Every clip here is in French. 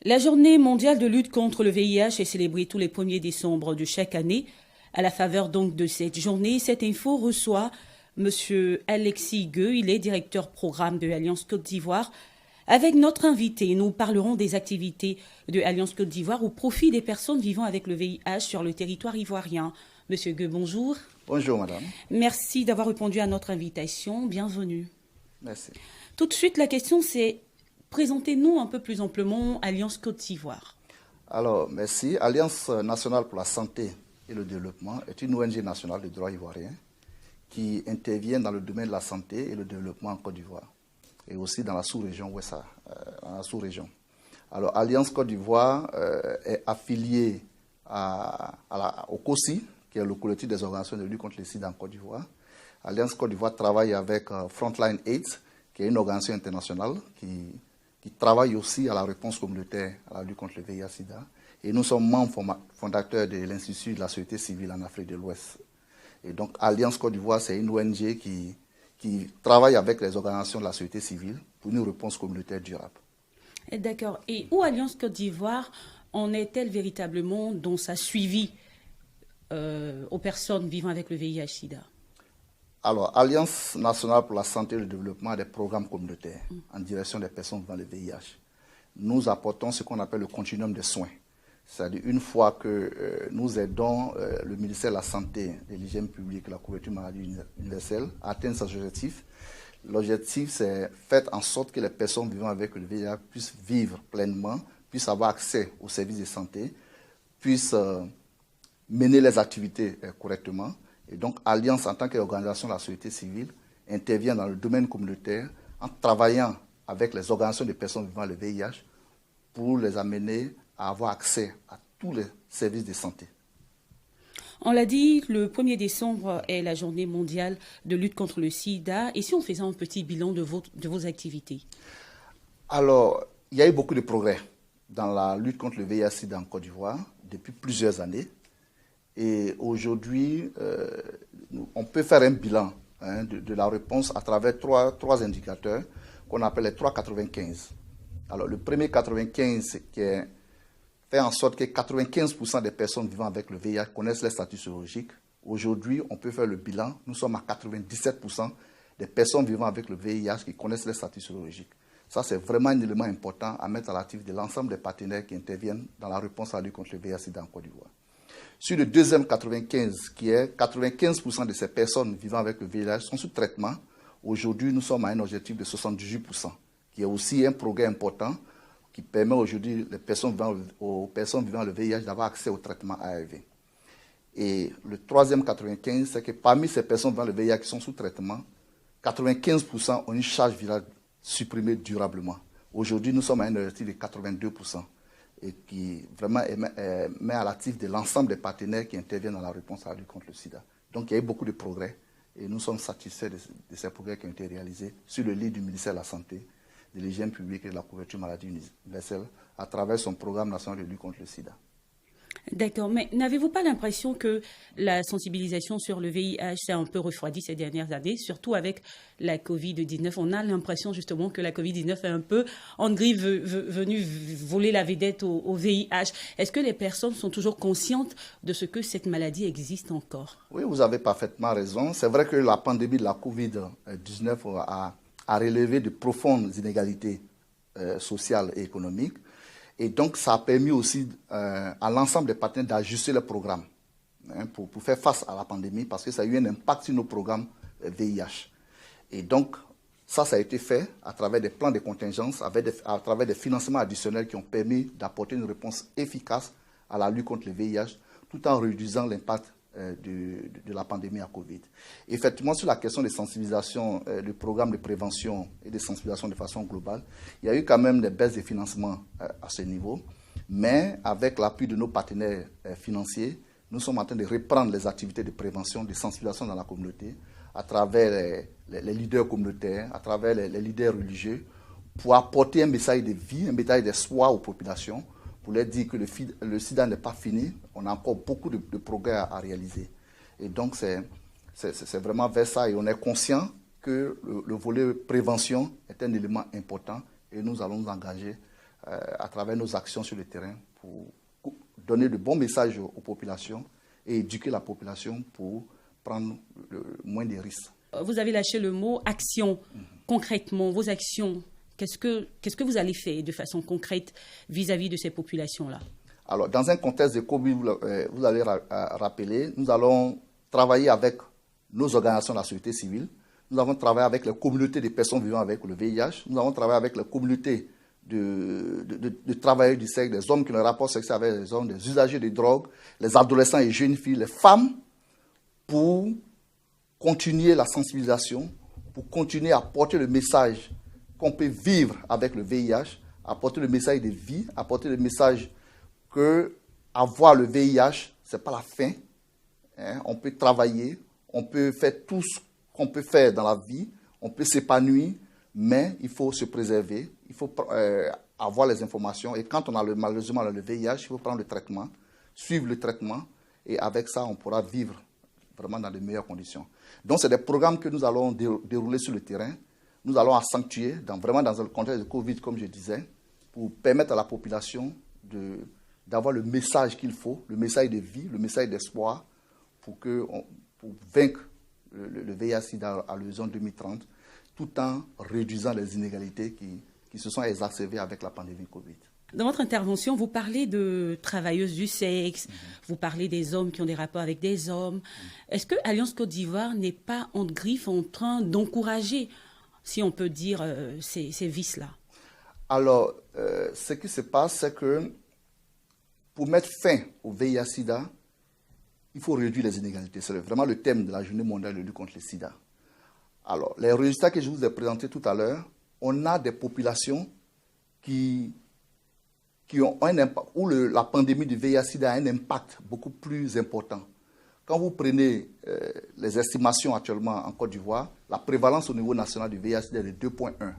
La journée mondiale de lutte contre le VIH est célébrée tous les 1er décembre de chaque année. À la faveur donc de cette journée, cette info reçoit M. Alexis Gueux, il est directeur programme de Alliance Côte d'Ivoire. Avec notre invité, nous parlerons des activités de Alliance Côte d'Ivoire au profit des personnes vivant avec le VIH sur le territoire ivoirien. Monsieur Gueux, bonjour. Bonjour madame. Merci d'avoir répondu à notre invitation. Bienvenue. Merci. Tout de suite, la question c'est, présentez-nous un peu plus amplement Alliance Côte d'Ivoire. Alors, merci. Alliance nationale pour la santé et le développement est une ONG nationale de droit ivoirien qui intervient dans le domaine de la santé et le développement en Côte d'Ivoire et aussi dans la sous-région Ouessa, Alors, Alliance Côte d'Ivoire est affiliée au COSI, qui est le collectif des organisations de lutte contre le sida en Côte d'Ivoire. Alliance Côte d'Ivoire travaille avec Frontline AIDS, qui est une organisation internationale qui travaille aussi à la réponse communautaire à la lutte contre le VIH-Sida. Et nous sommes membres fondateurs de l'Institut de la société civile en Afrique de l'Ouest. Et donc, Alliance Côte d'Ivoire, c'est une ONG qui travaille avec les organisations de la société civile pour une réponse communautaire durable. D'accord. Et où Alliance Côte d'Ivoire en est-elle véritablement dans sa suivi aux personnes vivant avec le VIH-Sida? Alors, Alliance nationale pour la santé et le développement a des programmes communautaires en direction des personnes vivant le VIH. Nous apportons ce qu'on appelle le continuum de soins. C'est-à-dire, une fois que nous aidons le ministère de la Santé, de l'hygiène publique et de la couverture maladie universelle à atteindre cet objectif, l'objectif, c'est faire en sorte que les personnes vivant avec le VIH puissent vivre pleinement, puissent avoir accès aux services de santé, puissent mener les activités correctement. Et donc, Alliance, en tant qu'organisation de la société civile, intervient dans le domaine communautaire en travaillant avec les organisations de personnes vivant le VIH pour les amener à avoir accès à tous les services de santé. On l'a dit, le 1er décembre est la journée mondiale de lutte contre le sida. Et si on faisait un petit bilan de vos activités? Alors, il y a eu beaucoup de progrès dans la lutte contre le VIH-Sida en Côte d'Ivoire depuis plusieurs années. Et aujourd'hui, on peut faire un bilan de la réponse à travers trois indicateurs qu'on appelle les 3,95. Alors, le premier 95, qui fait en sorte que 95% des personnes vivant avec le VIH connaissent leur statut sérologique. Aujourd'hui, on peut faire le bilan. Nous sommes à 97% des personnes vivant avec le VIH qui connaissent leur statut sérologique. Ça, c'est vraiment un élément important à mettre à l'actif de l'ensemble des partenaires qui interviennent dans la réponse à la lutte contre le VIH-Sida en Côte d'Ivoire. Sur le deuxième 95, qui est 95% de ces personnes vivant avec le VIH sont sous traitement, aujourd'hui, nous sommes à un objectif de 78%, qui est aussi un progrès important qui permet aujourd'hui aux personnes vivant le VIH d'avoir accès au traitement ARV. Et le troisième 95, c'est que parmi ces personnes vivant le VIH qui sont sous traitement, 95% ont une charge virale supprimée durablement. Aujourd'hui, nous sommes à un objectif de 82%. Et qui vraiment met à l'actif de l'ensemble des partenaires qui interviennent dans la réponse à la lutte contre le sida. Donc il y a eu beaucoup de progrès et nous sommes satisfaits de ces progrès qui ont été réalisés sur le lit du ministère de la Santé, de l'hygiène publique et de la couverture maladie universelle à travers son programme national de lutte contre le sida. D'accord, mais n'avez-vous pas l'impression que la sensibilisation sur le VIH s'est un peu refroidie ces dernières années, surtout avec la Covid-19? On a l'impression justement que la Covid-19 est un peu, en gris, venue voler la vedette au VIH. Est-ce que les personnes sont toujours conscientes de ce que cette maladie existe encore? Oui, vous avez parfaitement raison. C'est vrai que la pandémie de la Covid-19 a relevé de profondes inégalités sociales et économiques. Et donc, ça a permis aussi à l'ensemble des partenaires d'ajuster le programme pour faire face à la pandémie parce que ça a eu un impact sur nos programmes VIH. Et donc, ça a été fait à travers des plans de contingence, à travers des financements additionnels qui ont permis d'apporter une réponse efficace à la lutte contre le VIH tout en réduisant l'impact de la pandémie à Covid. Effectivement, sur la question de sensibilisation, le programme de prévention et de sensibilisation de façon globale, il y a eu quand même des baisses de financement à ce niveau, mais avec l'appui de nos partenaires financiers, nous sommes en train de reprendre les activités de prévention, de sensibilisation dans la communauté, à travers les leaders communautaires, à travers les leaders religieux, pour apporter un message de vie, un message d'espoir aux populations, pour leur dire que le sida n'est pas fini, on a encore beaucoup de progrès à réaliser. Et donc, c'est vraiment vers ça. Et on est conscient que le volet prévention est un élément important et nous allons nous engager à travers nos actions sur le terrain pour donner de bons messages aux populations et éduquer la population pour prendre le moins de risques. Vous avez lâché le mot action. Concrètement, vos actions, qu'est-ce que vous allez faire de façon concrète vis-à-vis de ces populations-là? Alors, dans un contexte de Covid, vous allez rappeler, nous allons travailler avec nos organisations de la société civile. Nous avons travaillé avec les communautés de personnes vivant avec le VIH. Nous avons travaillé avec les communautés de travailleurs du sexe, des hommes qui ont un rapport sexuel avec les hommes, des usagers de drogue, les adolescents et jeunes filles, les femmes, pour continuer la sensibilisation, pour continuer à porter le message qu'on peut vivre avec le VIH, apporter le message de vie, apporter le message que avoir le VIH, ce n'est pas la fin. Hein? On peut travailler, on peut faire tout ce qu'on peut faire dans la vie, on peut s'épanouir, mais il faut se préserver, il faut avoir les informations. Et quand on a malheureusement le VIH, il faut prendre le traitement, suivre le traitement, et avec ça, on pourra vivre vraiment dans de meilleures conditions. Donc, c'est des programmes que nous allons dérouler sur le terrain. Nous allons accentuer, vraiment dans le contexte de Covid, comme je disais, pour permettre à la population d'avoir le message qu'il faut, le message de vie, le message d'espoir, pour vaincre le VIH-Sida à l'horizon 2030, tout en réduisant les inégalités qui se sont exacerbées avec la pandémie Covid. Dans votre intervention, vous parlez de travailleuses du sexe, vous parlez des hommes qui ont des rapports avec des hommes. Est-ce que Alliance Côte d'Ivoire n'est pas en griffe en train d'encourager, si on peut dire, ces vices-là? Alors, ce qui se passe, c'est que pour mettre fin au VIH-Sida, il faut réduire les inégalités. C'est vraiment le thème de la Journée mondiale de lutte contre le sida. Alors, les résultats que je vous ai présentés tout à l'heure, on a des populations qui ont un impact, où la pandémie du VIH-Sida a un impact beaucoup plus important. Quand vous prenez les estimations actuellement en Côte d'Ivoire, la prévalence au niveau national du VIH-Sida est de 2,1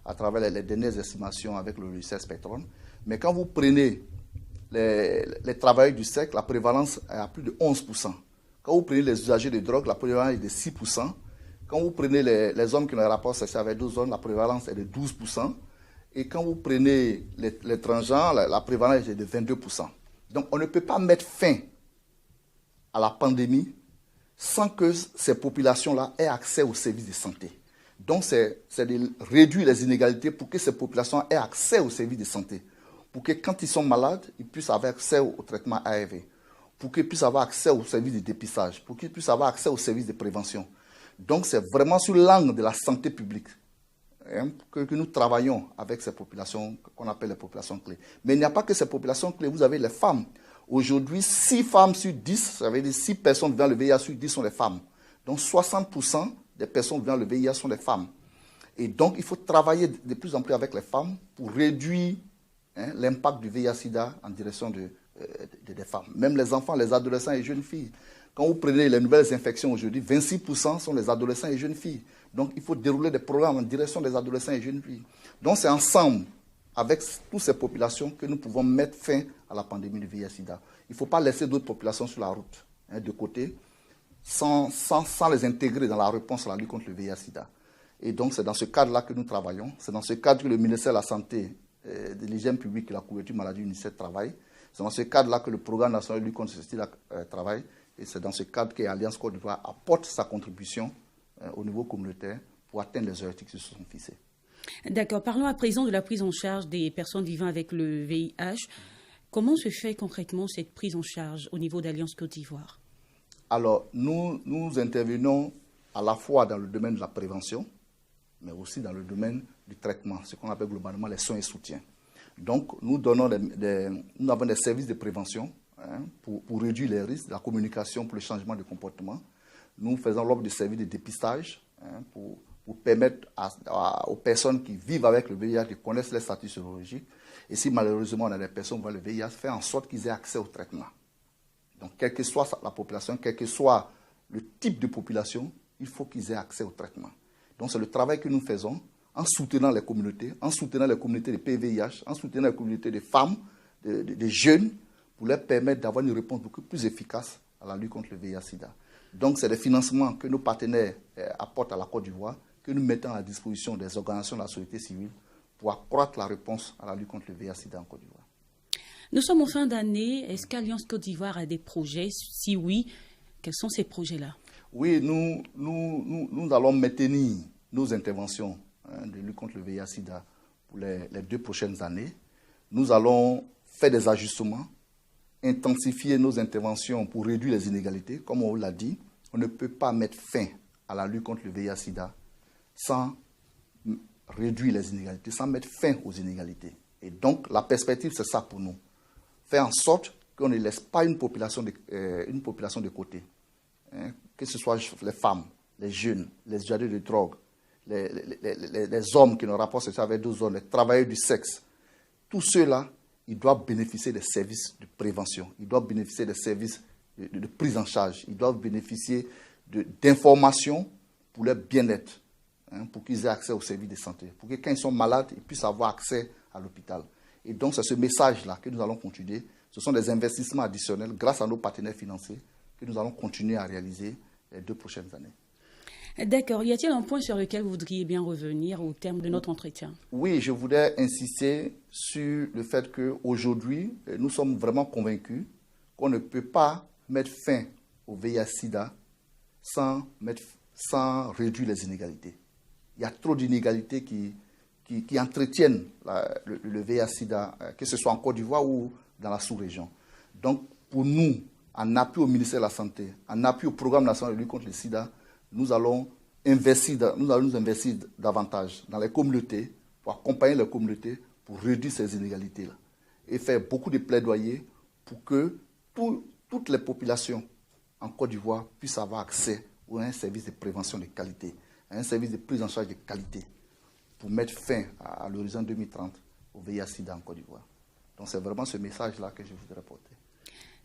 à travers les dernières estimations avec le logiciel Spectrum. Mais quand vous prenez les travailleurs du sexe, la prévalence est à plus de 11%. Quand vous prenez les usagers de drogue, la prévalence est de 6%. Quand vous prenez les hommes qui ont un rapport sexuel avec d'autres hommes, la prévalence est de 12%. Et quand vous prenez les transgenres, la prévalence est de 22%. Donc, on ne peut pas mettre fin à la pandémie sans que ces populations-là aient accès aux services de santé. Donc, c'est de réduire les inégalités pour que ces populations aient accès aux services de santé. Pour que quand ils sont malades, ils puissent avoir accès au traitement ARV. Pour qu'ils puissent avoir accès aux services de dépistage. Pour qu'ils puissent avoir accès aux services de prévention. Donc, c'est vraiment sur l'angle de la santé publique que nous travaillons avec ces populations qu'on appelle les populations clés. Mais il n'y a pas que ces populations clés, vous avez les femmes. Aujourd'hui, 6 femmes sur 10, ça veut dire 6 personnes vivant le VIH sur 10 sont des femmes. Donc 60% des personnes vivant le VIH sont des femmes. Et donc, il faut travailler de plus en plus avec les femmes pour réduire l'impact du VIH-Sida en direction des femmes. Même les enfants, les adolescents et jeunes filles. Quand vous prenez les nouvelles infections aujourd'hui, 26% sont les adolescents et jeunes filles. Donc, il faut dérouler des programmes en direction des adolescents et jeunes filles. Donc, c'est ensemble, avec toutes ces populations, que nous pouvons mettre fin à la pandémie du VIH-Sida. Il ne faut pas laisser d'autres populations sur la route, de côté, sans les intégrer dans la réponse à la lutte contre le VIH-Sida. Et donc, c'est dans ce cadre-là que nous travaillons. C'est dans ce cadre que le ministère de la Santé, de l'Hygiène publique et de la couverture maladie UNICEF travaille. C'est dans ce cadre-là que le programme national de lutte contre le VIH-Sida travaille. Et c'est dans ce cadre que l'Alliance Côte d'Ivoire apporte sa contribution au niveau communautaire pour atteindre les objectifs qui se sont fixés. D'accord. Parlons à présent de la prise en charge des personnes vivant avec le VIH. Comment se fait concrètement cette prise en charge au niveau d'Alliance Côte d'Ivoire? Alors, nous intervenons à la fois dans le domaine de la prévention, mais aussi dans le domaine du traitement, ce qu'on appelle globalement les soins et soutiens. Donc, nous avons des services de prévention pour réduire les risques, la communication pour le changement de comportement. Nous faisons l'offre de services de dépistage pour permettre aux personnes qui vivent avec le VIH de connaître leur statut sérologique. Et si malheureusement on a des personnes qui ont le VIH, faire en sorte qu'ils aient accès au traitement. Donc, quelle que soit la population, quel que soit le type de population, il faut qu'ils aient accès au traitement. Donc, c'est le travail que nous faisons en soutenant les communautés de PVIH, en soutenant les communautés de femmes, de jeunes, pour leur permettre d'avoir une réponse beaucoup plus efficace à la lutte contre le VIH-Sida. Donc, c'est des financements que nos partenaires apportent à la Côte d'Ivoire, que nous mettons à la disposition des organisations de la société civile pour accroître la réponse à la lutte contre le VIH-Sida en Côte d'Ivoire. Nous sommes en fin d'année. Est-ce qu'Alliance Côte d'Ivoire a des projets? Si oui, quels sont ces projets-là? Oui, nous allons maintenir nos interventions de lutte contre le VIH-Sida pour les 2 prochaines années. Nous allons faire des ajustements, intensifier nos interventions pour réduire les inégalités. Comme on l'a dit, on ne peut pas mettre fin à la lutte contre le VIH-Sida sans réduire les inégalités, sans mettre fin aux inégalités. Et donc, la perspective, c'est ça pour nous. Faire en sorte qu'on ne laisse pas une population de côté. Que ce soit les femmes, les jeunes, les usagers de drogue, les hommes qui ont rapport sexuel avec d'autres hommes, les travailleurs du sexe. Tous ceux-là, ils doivent bénéficier des services de prévention, ils doivent bénéficier des services de prise en charge, ils doivent bénéficier d'informations pour leur bien-être, pour qu'ils aient accès aux services de santé, pour que quand ils sont malades, ils puissent avoir accès à l'hôpital. Et donc, c'est ce message-là que nous allons continuer. Ce sont des investissements additionnels grâce à nos partenaires financiers que nous allons continuer à réaliser les 2 prochaines années. D'accord. Y a-t-il un point sur lequel vous voudriez bien revenir au terme de notre entretien? Oui, je voudrais insister sur le fait qu'aujourd'hui, nous sommes vraiment convaincus qu'on ne peut pas mettre fin au VIH-Sida sans réduire les inégalités. Il y a trop d'inégalités qui entretiennent le VIH-Sida, que ce soit en Côte d'Ivoire ou dans la sous-région. Donc, pour nous, en appui au ministère de la Santé, en appui au programme national de lutte contre le sida, nous allons nous investir davantage dans les communautés, pour accompagner les communautés, pour réduire ces inégalités-là. Et faire beaucoup de plaidoyers pour que toutes les populations en Côte d'Ivoire puissent avoir accès à un service de prévention de qualité, à un service de prise en charge de qualité, pour mettre fin à l'horizon 2030 au VIH-Sida en Côte d'Ivoire. Donc c'est vraiment ce message-là que je voudrais porter.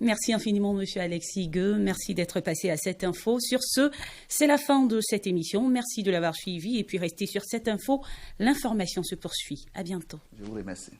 Merci infiniment, M. Alexis Gueux. Merci d'être passé à cette info. Sur ce, c'est la fin de cette émission. Merci de l'avoir suivi. Et puis, restez sur cette info. L'information se poursuit. À bientôt. Je vous remercie.